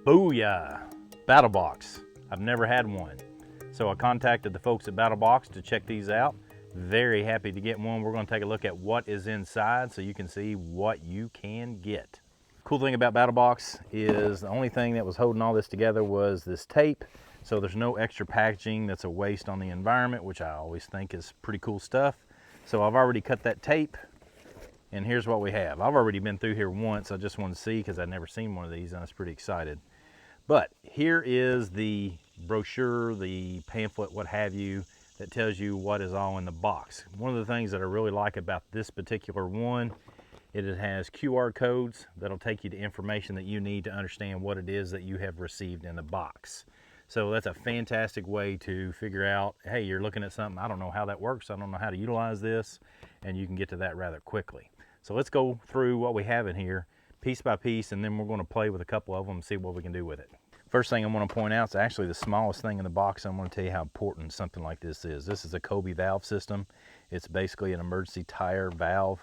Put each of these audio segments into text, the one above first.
Booyah! Battlebox. I've never had one. So I contacted the folks at Battlebox to check these out. Very happy to get one. We're going to take a look at what is inside so you can see what you can get. Cool thing about Battlebox is the only thing that was holding all this together was this tape. So there's no extra packaging that's a waste on the environment, which I always think is pretty cool stuff. So I've already cut that tape, and here's what we have. I've already been through here once. I just wanted to see because I'd never seen one of these, and I was pretty excited. But here is the brochure, the pamphlet, what have you, that tells you what is all in the box. One of the things that I really like about this particular one, it has QR codes that'll take you to information that you need to understand what it is that you have received in the box. So that's a fantastic way to figure out, hey, you're looking at something, I don't know how that works, I don't know how to utilize this, and you can get to that rather quickly. So let's go through what we have in here piece by piece, and then we're going to play with a couple of them and see what we can do with it. First thing I want to point out is actually the smallest thing in the box. I'm going to tell you how important something like this is. This is a Kobe valve system. It's basically an emergency tire valve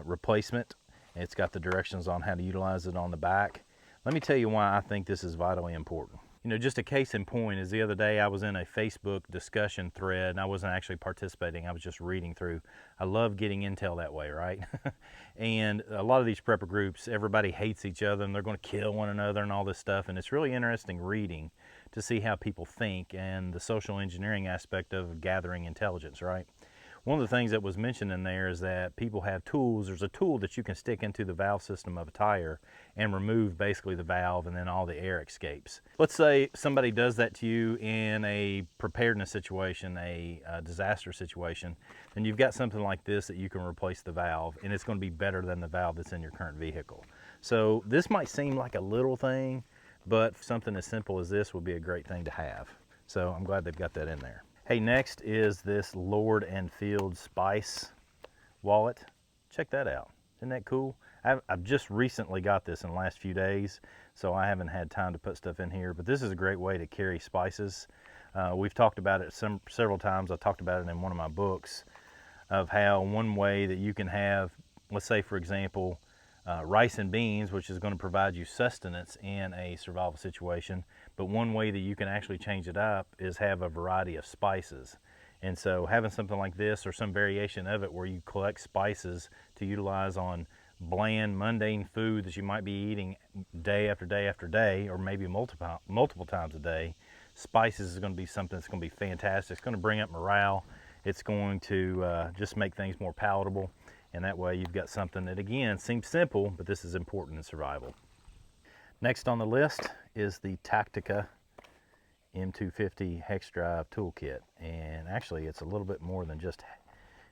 replacement. It's got the directions on how to utilize it on the back. Let me tell you why I think this is vitally important. You know, just a case in point is the other day I was in a Facebook discussion thread, and I wasn't actually participating, I was just reading through. I love getting intel that way, right? And a lot of these prepper groups, everybody hates each other and they're going to kill one another and all this stuff, and it's really interesting reading to see how people think and the social engineering aspect of gathering intelligence, right? One of the things that was mentioned in there is that people have tools. There's a tool that you can stick into the valve system of a tire and remove basically the valve, and then all the air escapes. Let's say somebody does that to you in a preparedness situation, a disaster situation, then you've got something like this that you can replace the valve, and it's going to be better than the valve that's in your current vehicle. So this might seem like a little thing, but something as simple as this would be a great thing to have. So I'm glad they've got that in there. Hey, next is this Lord and Field Spice wallet. Check that out. Isn't that cool? I've just recently got this in the last few days, so I haven't had time to put stuff in here, but this is a great way to carry spices. We've talked about it several times. I talked about it in one of my books of how one way that you can have, let's say for example, rice and beans, which is going to provide you sustenance in a survival situation. But one way that you can actually change it up is have a variety of spices. And so having something like this or some variation of it where you collect spices to utilize on bland, mundane food that you might be eating day after day after day, or maybe multiple times a day, spices is going to be something that's going to be fantastic. It's going to bring up morale. It's going to just make things more palatable. And that way you've got something that, again, seems simple, but this is important in survival. Next on the list is the Tactica M250 hex drive toolkit. And actually it's a little bit more than just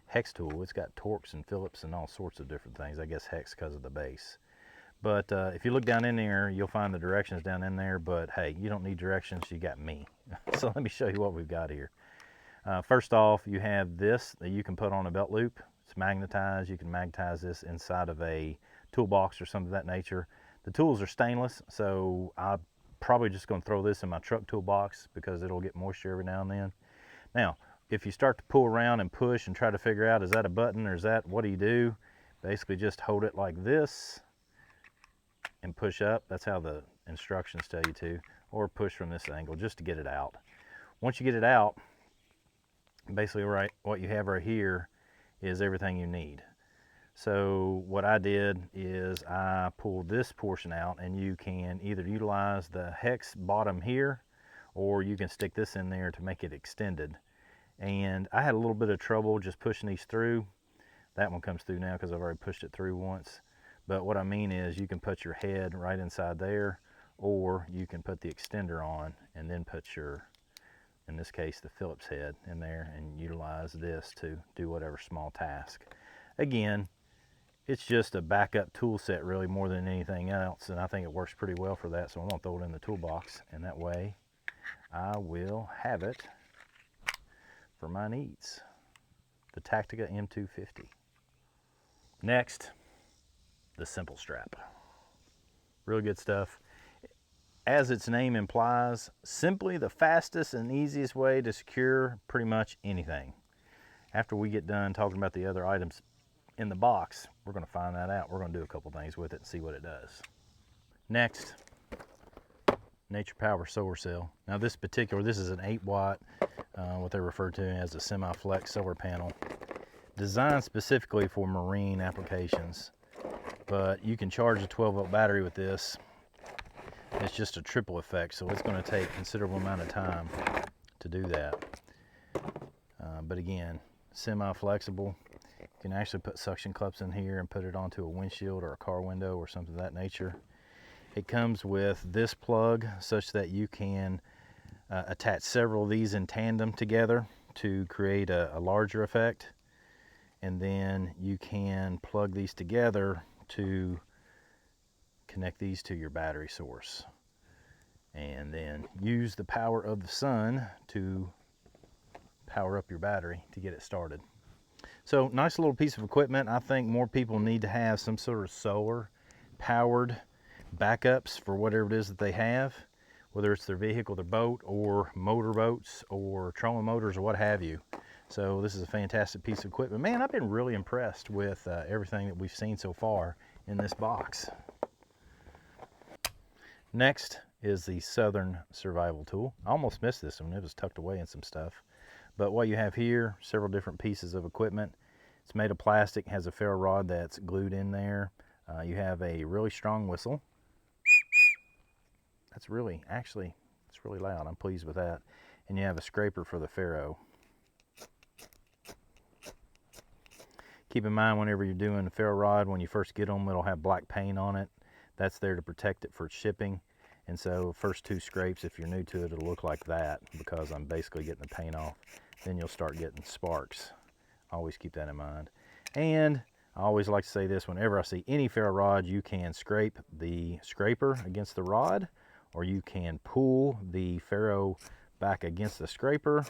hex tool. It's got Torx and Phillips and all sorts of different things. I guess hex because of the base. But if you look down in there, you'll find the directions down in there. But hey, you don't need directions, you got me. So let me show you what we've got here. First off, you have this that you can put on a belt loop. It's magnetized. You can magnetize this inside of a toolbox or something of that nature. The tools are stainless, so I'm probably just going to throw this in my truck toolbox because it'll get moisture every now and then. Now, if you start to pull around and push and try to figure out, is that a button or is that, what do you do? Basically just hold it like this and push up. That's how the instructions tell you to, or push from this angle just to get it out. Once you get it out, basically right, what you have right here is everything you need. So what I did is I pulled this portion out, and you can either utilize the hex bottom here, or you can stick this in there to make it extended. And I had a little bit of trouble just pushing these through. That one comes through now because I've already pushed it through once. But what I mean is you can put your head right inside there, or you can put the extender on and then put your, in this case, the Phillips head in there and utilize this to do whatever small task. Again, it's just a backup tool set really more than anything else, and I think it works pretty well for that, so I'm going to throw it in the toolbox, and that way I will have it for my needs. The Tactica M250. Next, the Simple Strap. Real good stuff. As its name implies, simply the fastest and easiest way to secure pretty much anything. After we get done talking about the other items in the box, we're going to find that out. We're going to do a couple things with it and see what it does. Next, Nature Power solar cell. Now this is an 8-watt, what they refer to as a semi-flex solar panel, designed specifically for marine applications. But you can charge a 12-volt battery with this. It's just a triple effect, so it's going to take a considerable amount of time to do that. But again, semi-flexible. You can actually put suction cups in here and put it onto a windshield or a car window or something of that nature. It comes with this plug such that you can attach several of these in tandem together to create a larger effect. And then you can plug these together to connect these to your battery source. And then use the power of the sun to power up your battery to get it started. So nice little piece of equipment. I think more people need to have some sort of solar powered backups for whatever it is that they have, whether it's their vehicle, their boat, or motor boats, or trolling motors, or what have you. So this is a fantastic piece of equipment. Man, I've been really impressed with everything that we've seen so far in this box. Next is the Southern Survival Tool. I almost missed this one. It was tucked away in some stuff. But what you have here, several different pieces of equipment. It's made of plastic, has a ferro rod that's glued in there. You have a really strong whistle. That's really, actually, it's really loud. I'm pleased with that. And you have a scraper for the ferro. Keep in mind whenever you're doing the ferro rod, when you first get them, it'll have black paint on it. That's there to protect it for shipping. And so first 2 scrapes, if you're new to it, it'll look like that because I'm basically getting the paint off. Then you'll start getting sparks. Always keep that in mind. And I always like to say this, whenever I see any ferro rod, you can scrape the scraper against the rod, or you can pull the ferro back against the scraper,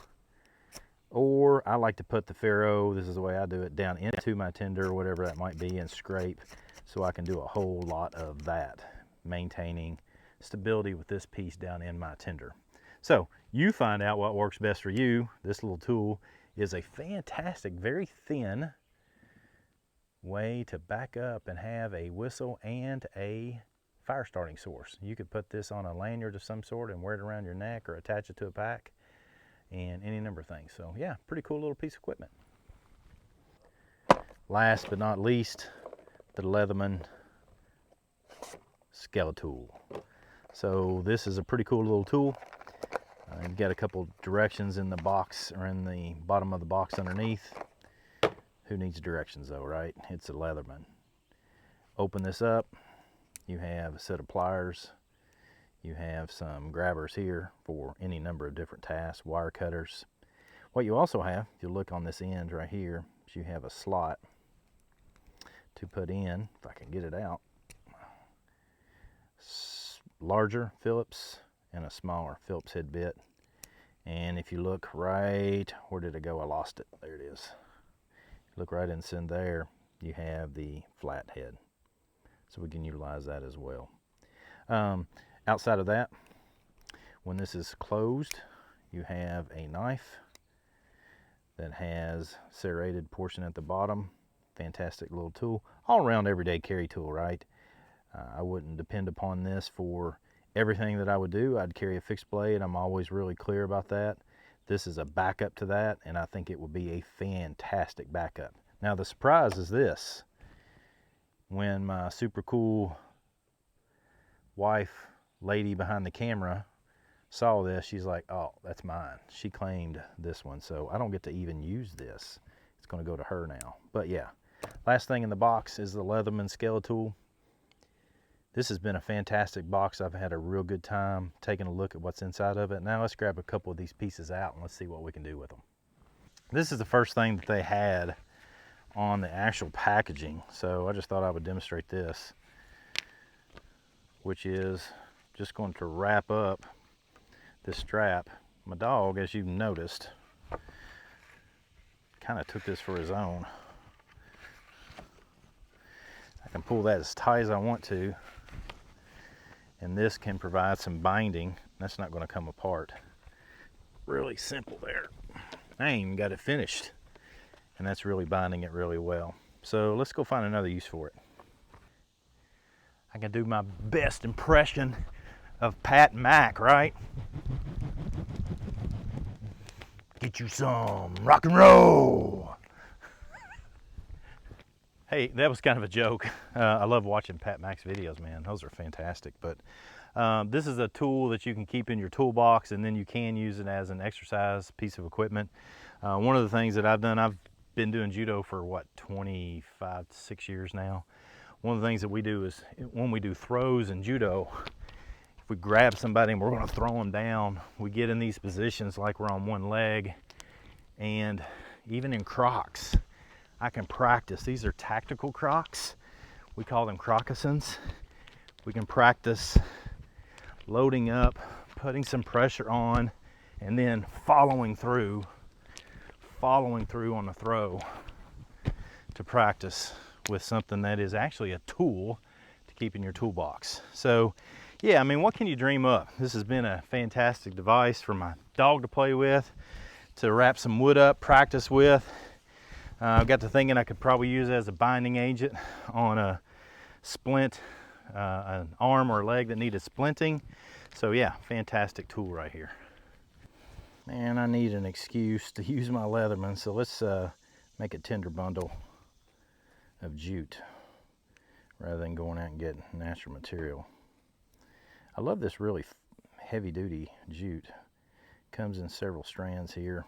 or I like to put the ferro, this is the way I do it, down into my tender, or whatever that might be, and scrape, so I can do a whole lot of that, maintaining stability with this piece down in my tender. So you find out what works best for you. This little tool is a fantastic, very thin way to back up and have a whistle and a fire starting source. You could put this on a lanyard of some sort and wear it around your neck or attach it to a pack and any number of things. So yeah, pretty cool little piece of equipment. Last but not least, the Leatherman Skeletool. So this is a pretty cool little tool. You've got a couple directions in the box, or in the bottom of the box underneath. Who needs directions though, right? It's a Leatherman. Open this up. You have a set of pliers. You have some grabbers here for any number of different tasks, wire cutters. What you also have, if you look on this end right here, is you have a slot to put in, if I can get it out, larger Phillips and a smaller Phillips head bit. And if you look right, where did it go? I lost it. There it is. Look right in there, you have the flat head. So we can utilize that as well. Outside of that, when this is closed, you have a knife that has serrated portion at the bottom. Fantastic little tool. All around everyday carry tool, right? I wouldn't depend upon this for everything that I would do. I'd carry a fixed blade. I'm always really clear about that. This is a backup to that, and I think it would be a fantastic backup. Now the surprise is this. When my super cool wife, lady behind the camera, saw this, she's like, oh, that's mine. She claimed this one, so I don't get to even use this. It's going to go to her now. But yeah, last thing in the box is the Leatherman Skeletool. This has been a fantastic box. I've had a real good time taking a look at what's inside of it. Now let's grab a couple of these pieces out and let's see what we can do with them. This is the first thing that they had on the actual packaging, so I just thought I would demonstrate this, which is just going to wrap up this strap. My dog, as you've noticed, kind of took this for his own. I can pull that as tight as I want to, and this can provide some binding. That's not going to come apart. Really simple there. I ain't even got it finished, and that's really binding it really well. So let's go find another use for it. I can do my best impression of Pat Mac, right? Get you some rock and roll. Hey, that was kind of a joke. I love watching Pat Mac's videos, man. Those are fantastic. But this is a tool that you can keep in your toolbox, and then you can use it as an exercise piece of equipment. One of the things that I've done, I've been doing judo for what, 25 to 6 years now. One of the things that we do is when we do throws in judo, if we grab somebody and we're going to throw them down, we get in these positions like we're on one leg. And even in crocs, I can practice. These are tactical crocs. We call them crocossins. We can practice loading up, putting some pressure on, and then following through on the throw to practice with something that is actually a tool to keep in your toolbox. So yeah, I mean, what can you dream up? This has been a fantastic device for my dog to play with, to wrap some wood up, practice with. I got to thinking I could probably use it as a binding agent on a splint, an arm or a leg that needed splinting. So yeah, fantastic tool right here. Man, I need an excuse to use my Leatherman, so let's make a tender bundle of jute rather than going out and getting natural material. I love this really heavy duty jute. Comes in several strands here.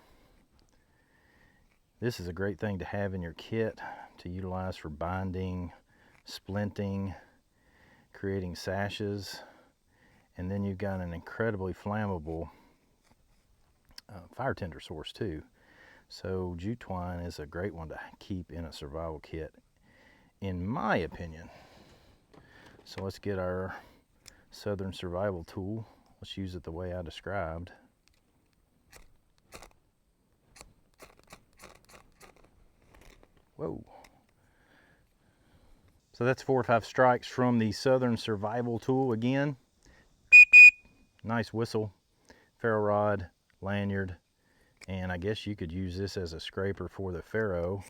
This is a great thing to have in your kit to utilize for binding, splinting, creating sashes, and then you've got an incredibly flammable fire tinder source too. So jute twine is a great one to keep in a survival kit, in my opinion. So let's get our Southern survival tool. Let's use it the way I described. Whoa. So that's 4 or 5 strikes from the Southern survival tool again. Nice whistle, ferro rod, lanyard, and I guess you could use this as a scraper for the ferro,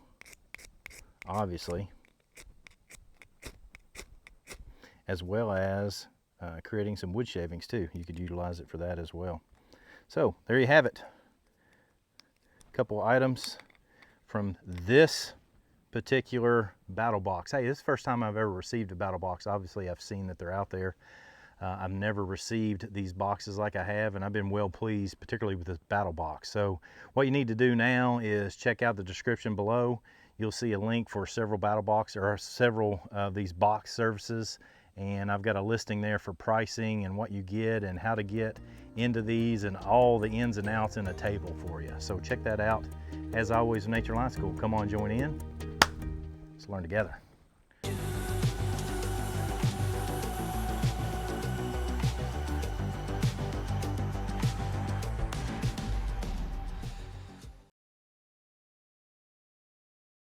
obviously, as well as creating some wood shavings too. You could utilize it for that as well. So there you have it. A couple items from this particular Battlebox. Hey, this is the first time I've ever received a Battlebox. Obviously, I've seen that they're out there. I've never received these boxes like I have, and I've been well pleased, particularly with this Battlebox. So what you need to do now is check out the description below. You'll see a link for several Battlebox, or several of these box services, and I've got a listing there for pricing and what you get and how to get into these and all the ins and outs in a table for you. So check that out. As always, Nature Line School, come on, join in. Let's learn together.